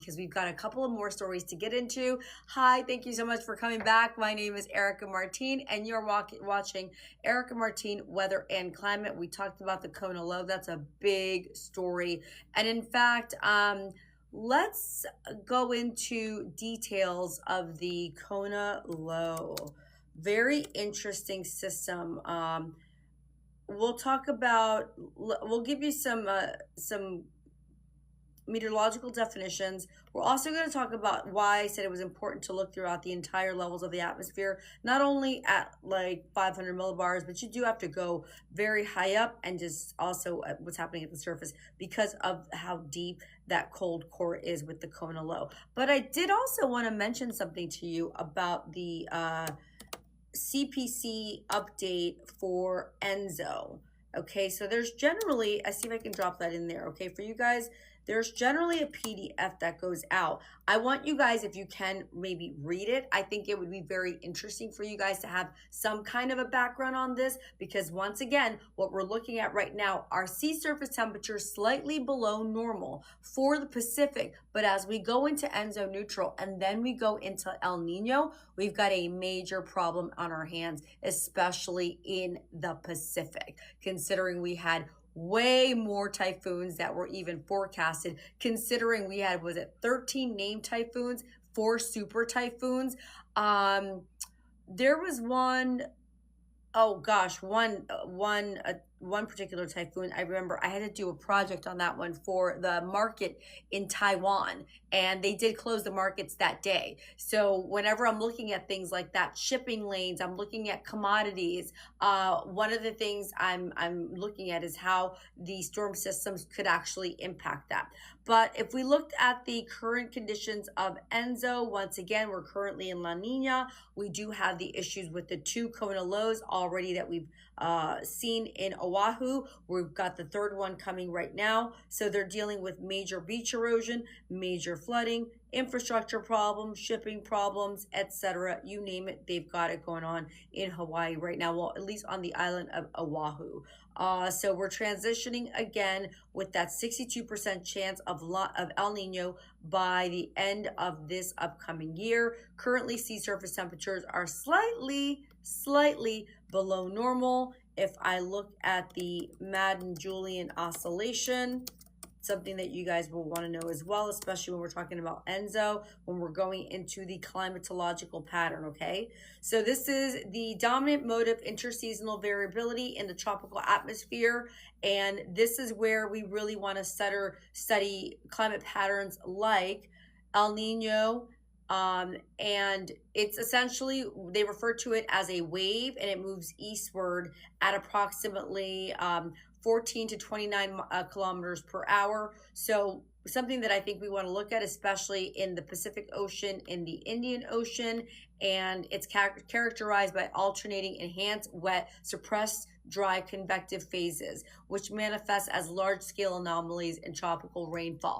because we've got a couple of more stories to get into. Hi, thank you so much for coming back. My name is Erica Martin, and you're watching Erica Martin Weather and Climate. We talked about the Kona low. That's a big story. And in fact, let's go into details of the Kona low. Very interesting system. We'll talk about, we'll give you some meteorological definitions. We're also going to talk about why I said it was important to look throughout the entire levels of the atmosphere, not only at like 500 millibars, but you do have to go very high up and just also at what's happening at the surface because of how deep that cold core is with the Kona low. But I did also want to mention something to you about the CPC update for ENSO. Okay, so there's generally, I see if I can drop that in there, okay, for you guys, there's generally a PDF that goes out. I want you guys, if you can, maybe read it. I think it would be very interesting for you guys to have some kind of a background on this because once again, what we're looking at right now are sea surface temperatures slightly below normal for the Pacific. But as we go into ENSO neutral and then we go into El Nino, we've got a major problem on our hands, especially in the Pacific, considering we had way more typhoons that were even forecasted, considering we had, was it 13 named typhoons, 4 super typhoons. There was one, oh gosh, one particular typhoon. I remember I had to do a project on that one for the market in Taiwan, and they did close the markets that day. So whenever I'm looking at things like that, shipping lanes, I'm looking at commodities. One of the things I'm looking at is how the storm systems could actually impact that. But if we looked at the current conditions of ENSO, once again, we're currently in La Nina. We do have the issues with the 2 Kona lows already that we've seen in Oahu. We've got the 3rd one coming right now. So they're dealing with major beach erosion, major flooding, infrastructure problems, shipping problems, etc. You name it, they've got it going on in Hawaii right now. Well, at least on the island of Oahu. So we're transitioning again with that 62% chance of El Nino by the end of this upcoming year. Currently, sea surface temperatures are slightly below normal. If I look at the Madden-Julian oscillation, something that you guys will want to know as well, especially when we're talking about ENSO, when we're going into the climatological pattern, okay? So this is the dominant mode of interseasonal variability in the tropical atmosphere, and this is where we really want to study climate patterns like El Nino, and it's essentially, they refer to it as a wave, and it moves eastward at approximately 14 to 29 kilometers per hour. So something that I think we want to look at, especially in the Pacific Ocean, in the Indian Ocean, and it's characterized by alternating enhanced, wet, suppressed, dry convective phases, which manifest as large-scale anomalies in tropical rainfall.